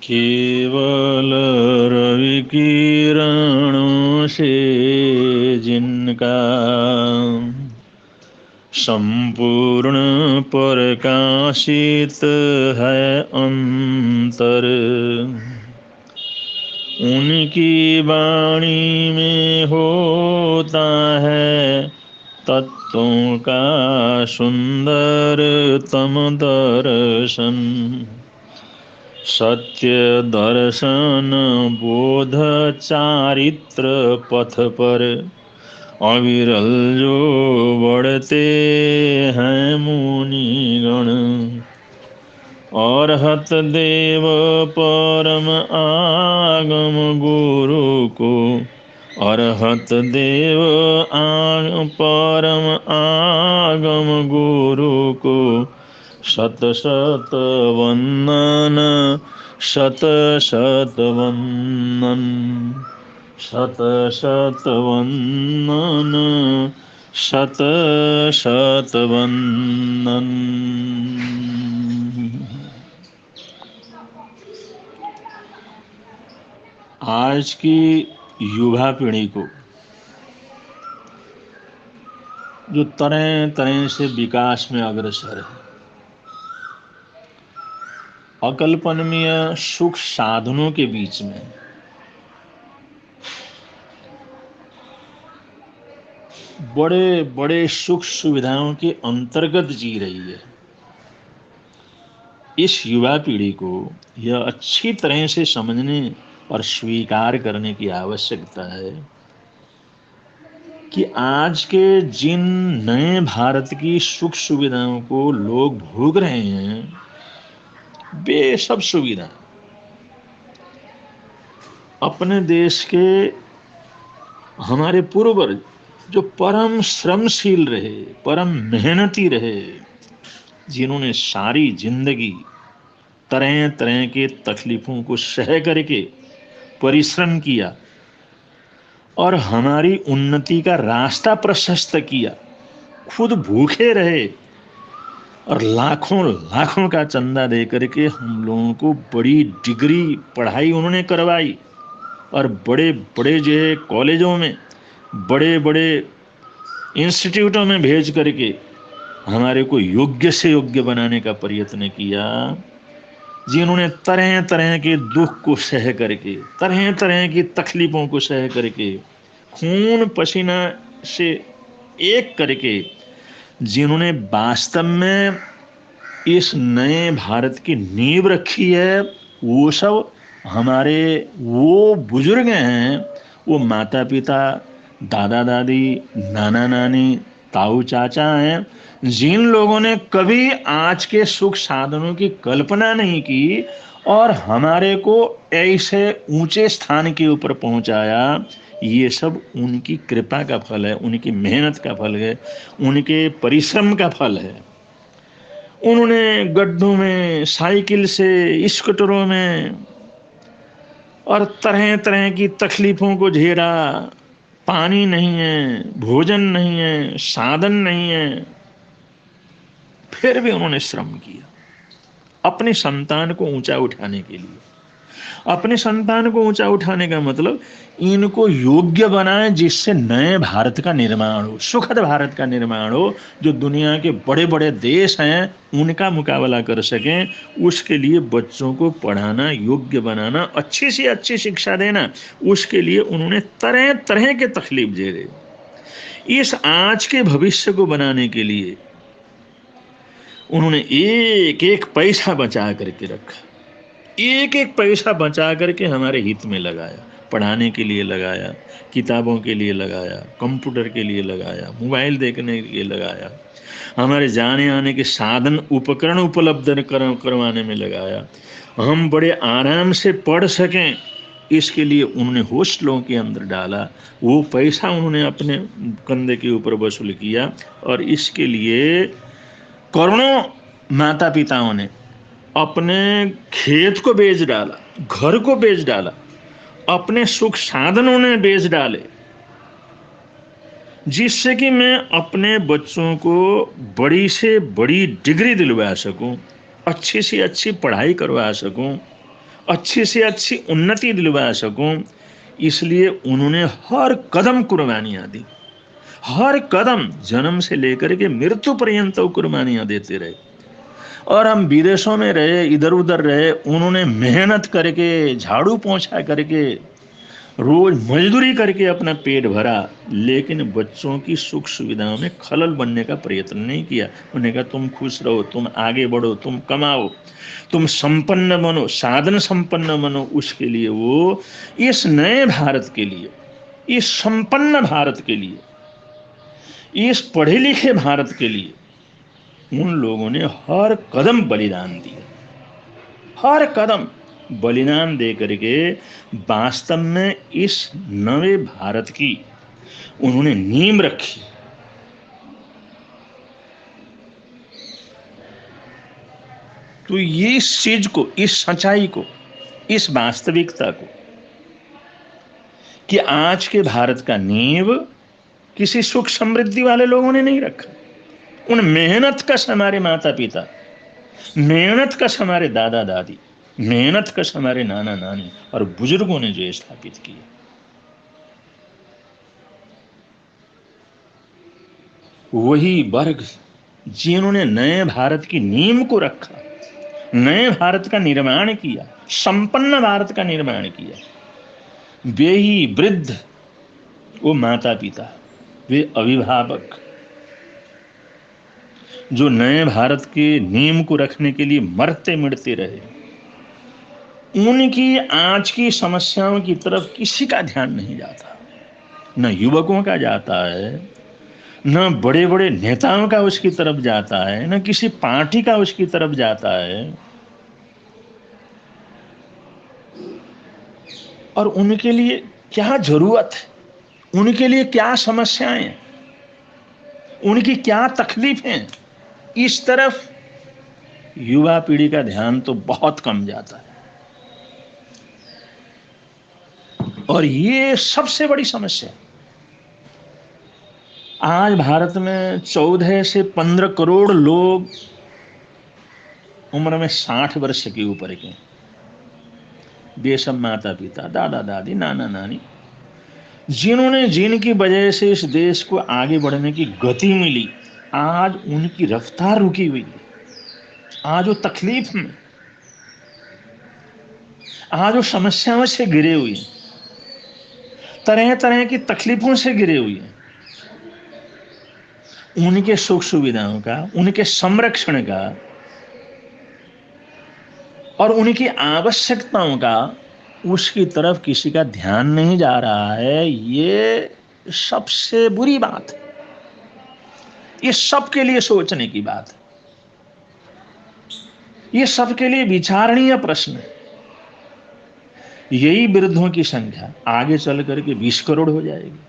केवल रवि किरणों से जिनका संपूर्ण प्रकाशित है अंतर, उनकी वाणी में होता है तत्वों का सुंदरतम दर्शन। सत्य दर्शन बोध चारित्र पथ पर अविरल जो बढ़ते हैं मुनिगण। अर्हत देव परम आगम गुरु को, अर्हत देव परम आगम गुरु को शत शत वंदन, शत शत वंदन, शत शत वंदन, शत शत वंदन। आज की युवा पीढ़ी को जो तरह तरह से विकास में अग्रसर है, अकल्पनीय सुख साधनों के बीच में बड़े बड़े सुख सुविधाओं के अंतर्गत जी रही है, इस युवा पीढ़ी को यह अच्छी तरह से समझने और स्वीकार करने की आवश्यकता है कि आज के जिन नए भारत की सुख सुविधाओं को लोग भोग रहे हैं, वे सब सुविधा अपने देश के हमारे पूर्वज जो परम श्रमशील रहे, परम मेहनती रहे, जिन्होंने सारी जिंदगी तरह तरह के तकलीफों को सह करके परिश्रम किया और हमारी उन्नति का रास्ता प्रशस्त किया, खुद भूखे रहे और लाखों लाखों का चंदा दे करके हम लोगों को बड़ी डिग्री पढ़ाई उन्होंने करवाई और बड़े बड़े जो है कॉलेजों में, बड़े बड़े इंस्टीट्यूटों में भेज करके हमारे को योग्य से योग्य बनाने का प्रयत्न किया, जिन्होंने तरह तरह के दुख को सह करके, तरह तरह की तकलीफों को सह करके, खून पसीना से एक करके, जिन्होंने वास्तव में इस नए भारत की नींव रखी है, वो सब हमारे वो बुजुर्ग हैं, वो माता पिता, दादा दादी, नाना नानी, ताऊ चाचा हैं, जिन लोगों ने कभी आज के सुख साधनों की कल्पना नहीं की और हमारे को ऐसे ऊंचे स्थान के ऊपर पहुंचाया। ये सब उनकी कृपा का फल है, उनकी मेहनत का फल है, उनके परिश्रम का फल है। उन्होंने गड्ढों में, साइकिल से, स्कूटरों में और तरह तरह की तकलीफों को झेला। पानी नहीं है, भोजन नहीं है, साधन नहीं है, फिर भी उन्होंने श्रम किया अपने संतान को ऊंचा उठाने के लिए। अपने संतान को ऊंचा उठाने का मतलब इनको योग्य बनाए जिससे नए भारत का निर्माण हो, सुखद भारत का निर्माण हो, जो दुनिया के बड़े बड़े देश हैं उनका मुकाबला कर सकें। उसके लिए बच्चों को पढ़ाना, योग्य बनाना, अच्छी से अच्छी शिक्षा देना, उसके लिए उन्होंने तरह तरह के तकलीफ झेले। इस आज के भविष्य को बनाने के लिए उन्होंने एक एक पैसा बचा करके रखा, एक एक पैसा बचा करके हमारे हित में लगाया, पढ़ाने के लिए लगाया, किताबों के लिए लगाया, कंप्यूटर के लिए लगाया, मोबाइल देखने के लिए लगाया, हमारे जाने आने के साधन उपकरण उपलब्ध करवाने में लगाया, हम बड़े आराम से पढ़ सकें इसके लिए उन्होंने हॉस्टलों के अंदर डाला। वो पैसा उन्होंने अपने कंधे के ऊपर वसूल किया और इसके लिए करोड़ों माता पिताओं ने अपने खेत को बेच डाला, घर को बेच डाला, अपने सुख साधनों ने बेच डाले, जिससे कि मैं अपने बच्चों को बड़ी से बड़ी डिग्री दिलवा सकूं, अच्छी से अच्छी पढ़ाई करवा सकूं अच्छी से अच्छी उन्नति दिलवा सकूं, इसलिए उन्होंने हर कदम कुर्बानियां दी। हर कदम जन्म से लेकर के मृत्यु पर्यंत कुर्बानियां देते रहे। और हम विदेशों में रहे, इधर उधर रहे, उन्होंने मेहनत करके, झाड़ू पोंछा करके, रोज मजदूरी करके अपना पेट भरा, लेकिन बच्चों की सुख सुविधाओं में खलल बनने का प्रयत्न नहीं किया। उन्होंने कहा तुम खुश रहो, तुम आगे बढ़ो, तुम कमाओ, तुम संपन्न बनो, साधन संपन्न बनो। उसके लिए वो इस नए भारत के लिए, इस संपन्न भारत के लिए, इस पढ़े लिखे भारत के लिए उन लोगों ने हर कदम बलिदान दिया। हर कदम बलिदान दे करके वास्तव में इस नवे भारत की उन्होंने नींव रखी। तो ये इस चीज को, इस सच्चाई को, इस वास्तविकता को कि आज के भारत का नींव किसी सुख समृद्धि वाले लोगों ने नहीं रखा। उन मेहनत कश हमारे माता पिता, मेहनत कश हमारे दादा दादी, मेहनत कश हमारे नाना नानी और बुजुर्गों ने जो स्थापित किया, वही वर्ग जिन्होंने नए भारत की नींव को रखा, नए भारत का निर्माण किया, संपन्न भारत का निर्माण किया, वे ही वृद्ध, वो माता पिता, वे अभिभावक जो नए भारत के नींव को रखने के लिए मरते मिटते रहे, उनकी आज की समस्याओं की तरफ किसी का ध्यान नहीं जाता। न युवकों का जाता है, न बड़े बड़े नेताओं का उसकी तरफ जाता है, न किसी पार्टी का उसकी तरफ जाता है। और उनके लिए क्या जरूरत है, उनके लिए क्या समस्याएं हैं, उनकी क्या तकलीफें, इस तरफ युवा पीढ़ी का ध्यान तो बहुत कम जाता है। और ये सबसे बड़ी समस्या। आज भारत में 14 से 15 करोड़ लोग उम्र में 60 वर्ष के ऊपर के, वे सब माता पिता, दादा दादी, नाना नानी, जिन्होंने, जिनकी वजह से इस देश को आगे बढ़ने की गति मिली, आज उनकी रफ्तार रुकी हुई है। आज वो तकलीफ में, आज वो समस्याओं से घिरे हुए हैं, तरह तरह की तकलीफों से घिरे हुए हैं। उनके सुख सुविधाओं का, उनके संरक्षण का और उनकी आवश्यकताओं का उसकी तरफ किसी का ध्यान नहीं जा रहा है। ये सबसे बुरी बात है। ये सबके लिए सोचने की बात है। ये सबके लिए विचारणीय प्रश्न है। यही वृद्धों की संख्या आगे चल करके 20 करोड़ हो जाएगी।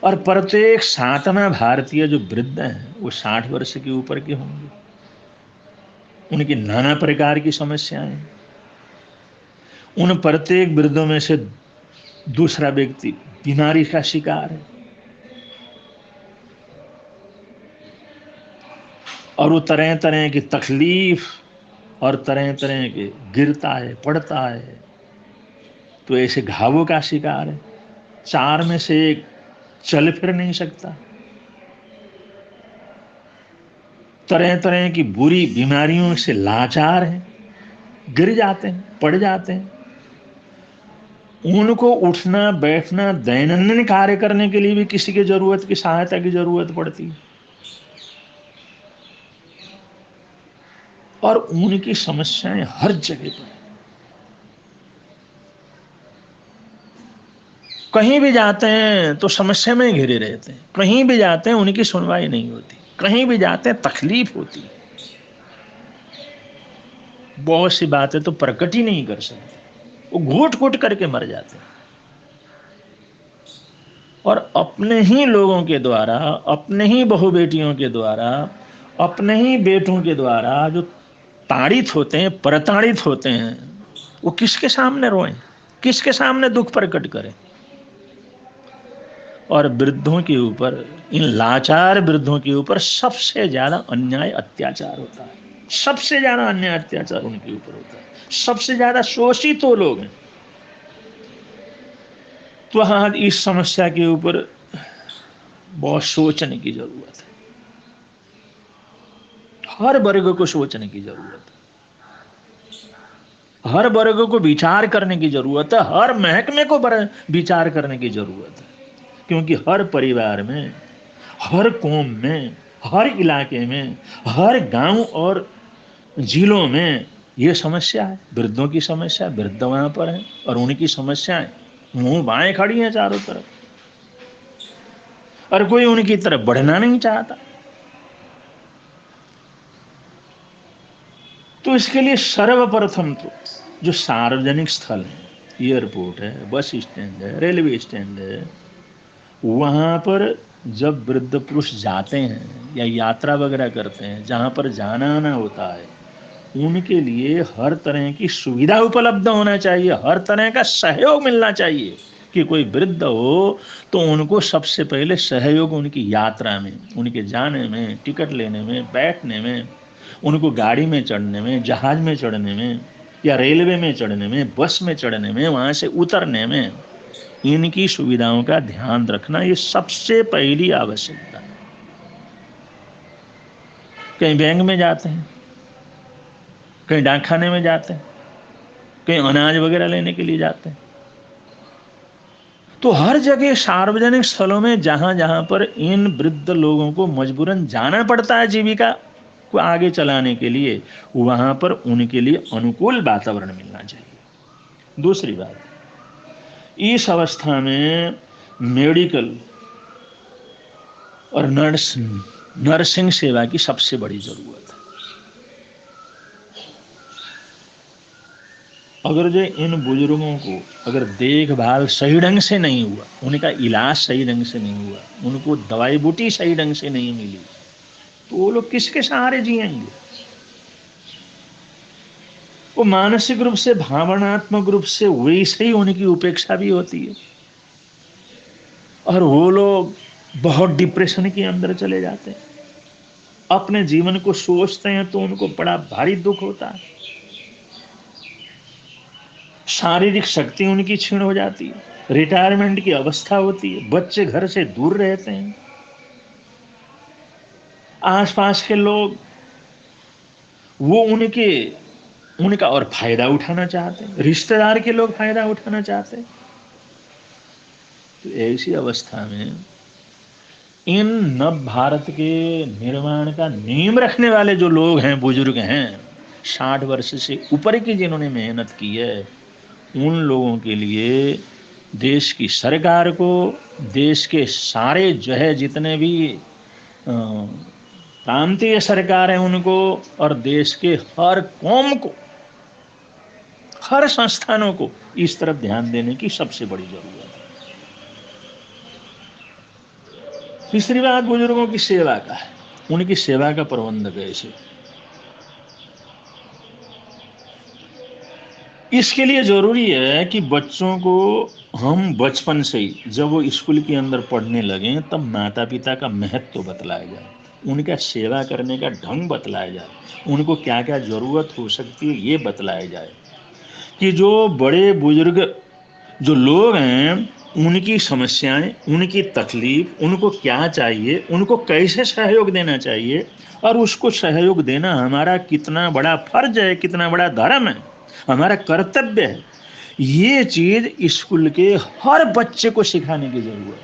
और प्रत्येक 7वां भारतीय जो वृद्ध हैं वो 60 वर्ष के ऊपर के होंगे। उनकी नाना प्रकार की समस्याएं, उन प्रत्येक वृद्धों में से दूसरा व्यक्ति बीमारी का शिकार है। और वो तरह तरह की तकलीफ और तरह तरह के गिरता है, पड़ता है, तो ऐसे घावों का शिकार है। 4 में से एक चल फिर नहीं सकता। तरह तरह की बुरी बीमारियों से लाचार हैं, गिर जाते हैं, पड़ जाते हैं। उनको उठना बैठना, दैनंदिन कार्य करने के लिए भी किसी की जरूरत, की सहायता की जरूरत पड़ती है। और उनकी समस्याएं हर जगह पर, कहीं भी जाते हैं तो समस्या में घिरे रहते हैं। कहीं भी जाते हैं उनकी सुनवाई नहीं होती, कहीं भी जाते हैं तकलीफ होती है। बहुत सी बातें तो प्रकट ही नहीं कर सकते, वो घुट घुट करके मर जाते हैं। और अपने ही लोगों के द्वारा, अपने ही बहू बेटियों के द्वारा, अपने ही बेटों के द्वारा जो ताड़ित होते हैं, प्रताड़ित होते हैं, वो किसके सामने रोएं, किसके सामने दुख प्रकट करें। और वृद्धों के ऊपर, इन लाचार वृद्धों के ऊपर सबसे ज्यादा अन्याय अत्याचार होता है। सबसे ज्यादा अन्याय अत्याचार उनके ऊपर होता है। सबसे ज्यादा शोषित वो लोग हैं। तो आज इस समस्या के ऊपर बहुत सोचने की जरूरत है, हर वर्ग को सोचने की जरूरत है, हर वर्ग को विचार करने की जरूरत है, हर महकमे को विचार करने की जरूरत है। क्योंकि हर परिवार में, हर कौम में, हर इलाके में, हर गांव और जिलों में ये समस्या है। वृद्धों की समस्या, वृद्ध वहां पर है और उनकी समस्याएं मुंह बाएं खड़ी हैं चारों तरफ, और कोई उनकी तरफ बढ़ना नहीं चाहता। तो इसके लिए सर्वप्रथम तो जो सार्वजनिक स्थल है, एयरपोर्ट है, बस स्टैंड है, रेलवे स्टैंड है, वहां पर जब वृद्ध पुरुष जाते हैं या यात्रा वगैरह करते हैं, जहां पर जाना आना होता है, उनके लिए हर तरह की सुविधा उपलब्ध होना चाहिए, हर तरह का सहयोग मिलना चाहिए। कि कोई वृद्ध हो तो उनको सबसे पहले सहयोग उनकी यात्रा में, उनके जाने में, टिकट लेने में, बैठने में, उनको गाड़ी में चढ़ने में, जहाज में चढ़ने में, या रेलवे में चढ़ने में, बस में चढ़ने में, वहां से उतरने में, इनकी सुविधाओं का ध्यान रखना ये सबसे पहली आवश्यकता है। कहीं बैंक में जाते हैं, कहीं डाकखाने में जाते हैं, कहीं अनाज वगैरह लेने के लिए जाते हैं, तो हर जगह सार्वजनिक स्थलों में जहां जहां पर इन वृद्ध लोगों को मजबूरन जाना पड़ता है जीविका को आगे चलाने के लिए, वहां पर उनके लिए अनुकूल वातावरण मिलना चाहिए। दूसरी बात, इस अवस्था में मेडिकल और नर्सिंग सेवा की सबसे बड़ी जरूरत है। अगर जो इन बुजुर्गों को अगर देखभाल सही ढंग से नहीं हुआ, उनका इलाज सही ढंग से नहीं हुआ, उनको दवाई बूटी सही ढंग से नहीं मिली, तो वो लोग किसके सहारे जिएंगे? वो मानसिक रूप से, भावनात्मक रूप से वैसे ही उनकी उपेक्षा भी होती है, और वो लोग बहुत डिप्रेशन के अंदर चले जाते हैं। अपने जीवन को सोचते हैं तो उनको बड़ा भारी दुख होता है, शारीरिक शक्ति उनकी क्षीण हो जाती है, रिटायरमेंट की अवस्था होती है, बच्चे घर से दूर रहते हैं, आसपास के लोग वो उनका और फायदा उठाना चाहते हैं, रिश्तेदार के लोग फायदा उठाना चाहते हैं। तो ऐसी अवस्था में इन नव भारत के निर्माण का नींव रखने वाले जो लोग हैं, बुजुर्ग हैं, 60 वर्ष से ऊपर की जिन्होंने मेहनत की है, उन लोगों के लिए देश की सरकार को, देश के सारे जो है जितने भी प्रांतीय सरकार है उनको, और देश के हर कौम को, हर संस्थानों को इस तरफ ध्यान देने की सबसे बड़ी जरूरत है। तीसरी बात बुजुर्गों की सेवा का है, उनकी सेवा का प्रबंध कैसे। इसके लिए जरूरी है कि बच्चों को हम बचपन से ही, जब वो स्कूल के अंदर पढ़ने लगे, तब माता पिता का महत्व बतलाया जाए, उनका सेवा करने का ढंग बतलाया जाए, उनको क्या क्या जरूरत हो सकती है ये बतलाया जाए, कि जो बड़े बुजुर्ग जो लोग हैं उनकी समस्याएं, उनकी तकलीफ, उनको क्या चाहिए, उनको कैसे सहयोग देना चाहिए, और उसको सहयोग देना हमारा कितना बड़ा फर्ज है, कितना बड़ा धर्म है, हमारा कर्तव्य है, ये चीज स्कूल के हर बच्चे को सिखाने की जरूरत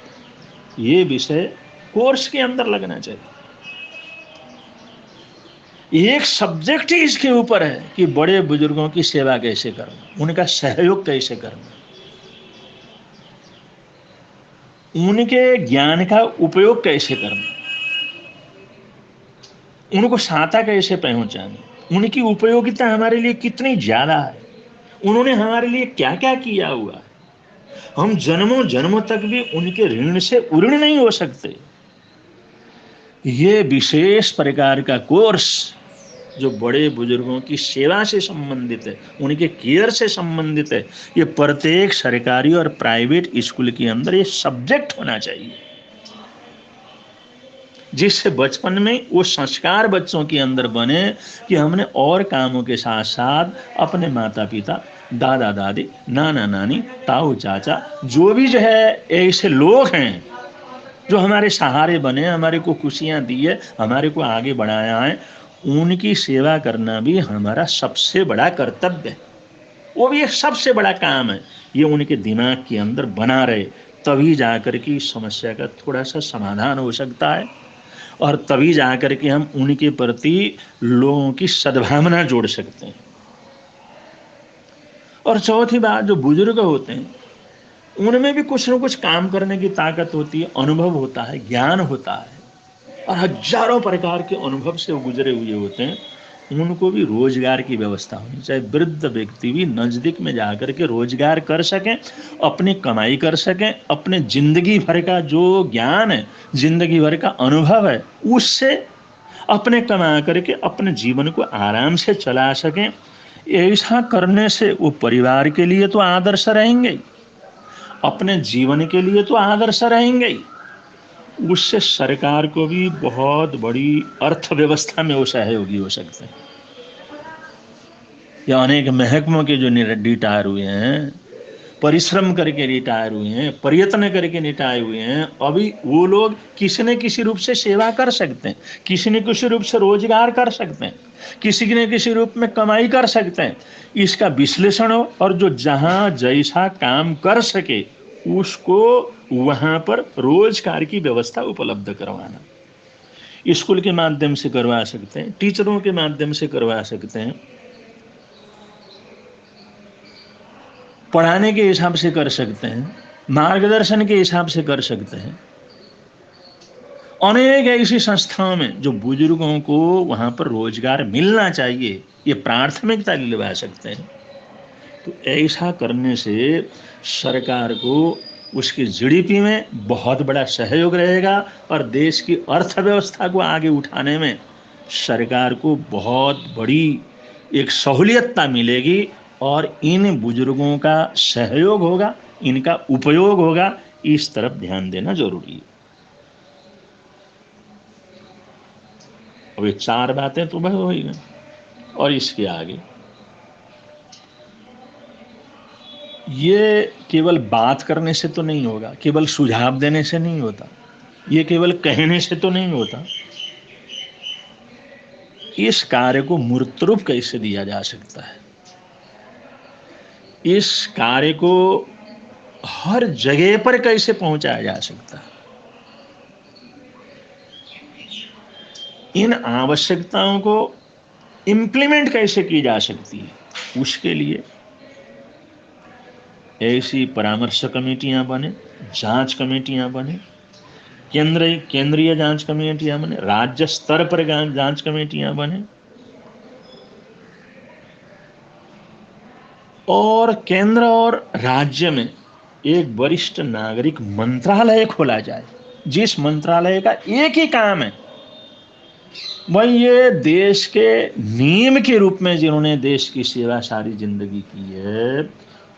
है। ये विषय कोर्स के अंदर लगना चाहिए। एक सब्जेक्ट ही इसके ऊपर है कि बड़े बुजुर्गों की सेवा कैसे करना, उनका सहयोग कैसे करना, उनके ज्ञान का उपयोग कैसे करना, उनको सहायता कैसे पहुंचानी, उनकी उपयोगिता हमारे लिए कितनी ज्यादा है, उन्होंने हमारे लिए क्या क्या किया हुआ है, हम जन्मों जन्मों तक भी उनके ऋण से उऋण नहीं हो सकते। ये विशेष प्रकार का कोर्स जो बड़े बुजुर्गों की सेवा से संबंधित है, उनके केयर से संबंधित है, ये प्रत्येक सरकारी और प्राइवेट स्कूल के अंदर ये सब्जेक्ट होना चाहिए। जिससे बचपन में वो संस्कार बच्चों के अंदर बने कि हमने और कामों के साथ साथ अपने माता पिता, दादा दादी, नाना नानी, ताऊ चाचा, जो भी जो है ऐसे लोग हैं जो हमारे सहारे बने, हमारे को खुशियां दी है, हमारे को आगे बढ़ाया है, उनकी सेवा करना भी हमारा सबसे बड़ा कर्तव्य है। वो भी एक सबसे बड़ा काम है। ये उनके दिमाग के अंदर बना रहे, तभी जाकर के इस समस्या का थोड़ा सा समाधान हो सकता है, और तभी जाकर के हम उनके प्रति लोगों की सद्भावना जोड़ सकते हैं। और चौथी बात, जो बुजुर्ग होते हैं उनमें भी कुछ न कुछ काम करने की ताकत होती है, अनुभव होता है, ज्ञान होता है, और हजारों प्रकार के अनुभव से वो गुजरे हुए होते हैं। उनको भी रोजगार की व्यवस्था होनी चाहिए। वृद्ध व्यक्ति भी नजदीक में जाकर के रोजगार कर सकें, अपनी कमाई कर सकें, अपने जिंदगी भर का जो ज्ञान है, जिंदगी भर का अनुभव है, उससे अपने कमा करके अपने जीवन को आराम से चला सकें। ऐसा करने से वो परिवार के लिए तो आदर्श रहेंगे, अपने जीवन के लिए तो आदर्श रहेंगे, उससे सरकार को भी बहुत बड़ी अर्थव्यवस्था में वो सहयोगी हो सकते हैं। या अनेक महकमों के जो रिटायर हुए हैं, परिश्रम करके रिटायर हुए हैं, प्रयत्न करके रिटायर हुए हैं, अभी वो लोग किसी न किसी रूप से सेवा कर सकते हैं, किसी न किसी रूप से रोजगार कर सकते हैं, किसी न किसी रूप में कमाई कर सकते हैं। इसका विश्लेषण हो, और जो जहां जैसा काम कर सके उसको वहां पर रोजगार की व्यवस्था उपलब्ध करवाना। स्कूल के माध्यम से करवा सकते हैं, टीचरों के माध्यम से करवा सकते हैं, पढ़ाने के हिसाब से कर सकते हैं, मार्गदर्शन के हिसाब से कर सकते हैं। अनेक ऐसी संस्थाओं में जो बुजुर्गों को वहां पर रोजगार मिलना चाहिए, ये प्राथमिकता दिलवा सकते हैं। तो ऐसा करने से सरकार को उसकी जीडीपी में बहुत बड़ा सहयोग रहेगा, और देश की अर्थव्यवस्था को आगे उठाने में सरकार को बहुत बड़ी एक सहूलियतता मिलेगी, और इन बुजुर्गों का सहयोग होगा, इनका उपयोग होगा। इस तरफ ध्यान देना जरूरी है। अब ये 4 बातें तो बस हो गई, और इसके आगे ये केवल बात करने से तो नहीं होगा, केवल सुझाव देने से नहीं होता, ये केवल कहने से तो नहीं होता। इस कार्य को मूर्त रूप कैसे दिया जा सकता है, इस कार्य को हर जगह पर कैसे पहुंचाया जा सकता है, इन आवश्यकताओं को इम्प्लीमेंट कैसे की जा सकती है, उसके लिए ऐसी परामर्श कमेटियां बने, जांच कमेटियां बने, केंद्रीय जांच कमेटियां बने, राज्य स्तर पर जांच कमेटियां बने, और केंद्र और राज्य में एक वरिष्ठ नागरिक मंत्रालय खोला जाए, जिस मंत्रालय का एक ही काम है भाई ये देश के नीम के रूप में जिन्होंने देश की सेवा सारी जिंदगी की है,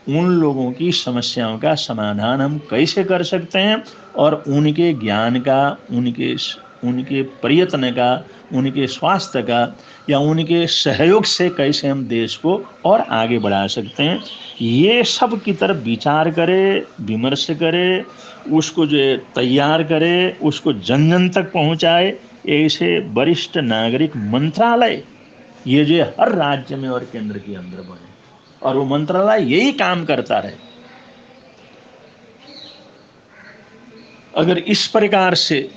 उन लोगों की समस्याओं का समाधान हम कैसे कर सकते हैं, और उनके ज्ञान का, उनके प्रयत्न का, उनके स्वास्थ्य का, या उनके सहयोग से कैसे हम देश को और आगे बढ़ा सकते हैं, ये सब की तरफ विचार करे, विमर्श करे, उसको जो तैयार करे, उसको जन जन तक पहुंचाए। ऐसे वरिष्ठ नागरिक मंत्रालय ये जो हर राज्य में और केंद्र के अंदर बने, और वो मंत्रालय यही काम करता रहे। अगर इस प्रकार से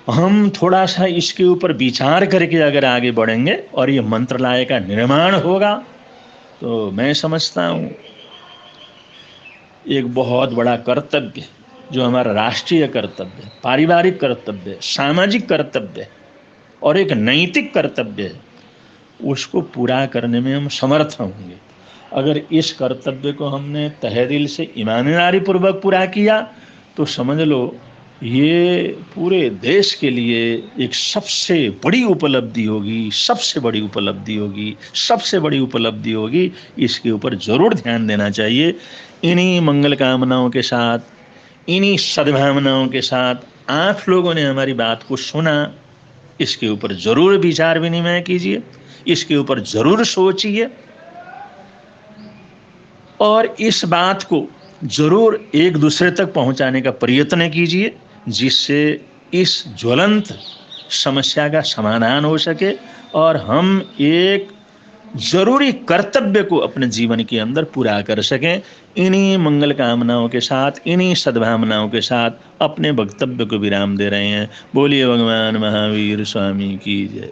हम थोड़ा सा इसके ऊपर विचार करके अगर आगे बढ़ेंगे और ये मंत्रालय का निर्माण होगा, तो मैं समझता हूँ एक बहुत बड़ा कर्तव्य, जो हमारा राष्ट्रीय कर्तव्य, पारिवारिक कर्तव्य, सामाजिक कर्तव्य और एक नैतिक कर्तव्य है, उसको पूरा करने में हम समर्थ होंगे। अगर इस कर्तव्य को हमने तहे दिल से ईमानदारी पूर्वक पूरा किया, तो समझ लो ये पूरे देश के लिए एक सबसे बड़ी उपलब्धि होगी, सबसे बड़ी उपलब्धि होगी, सबसे बड़ी उपलब्धि होगी। इसके ऊपर जरूर ध्यान देना चाहिए। इन्हीं मंगल कामनाओं के साथ, इन्हीं सद्भावनाओं के साथ आप लोगों ने हमारी बात को सुना, इसके ऊपर जरूर विचार विनिमय कीजिए, इसके ऊपर जरूर सोचिए और इस बात को जरूर एक दूसरे तक पहुंचाने का प्रयत्न कीजिए, जिससे इस ज्वलंत समस्या का समाधान हो सके और हम एक जरूरी कर्तव्य को अपने जीवन के अंदर पूरा कर सकें। इन्हीं मंगल कामनाओं के साथ, इन्हीं सद्भावनाओं के साथ अपने वक्तव्य को विराम दे रहे हैं। बोलिए भगवान महावीर स्वामी की जय।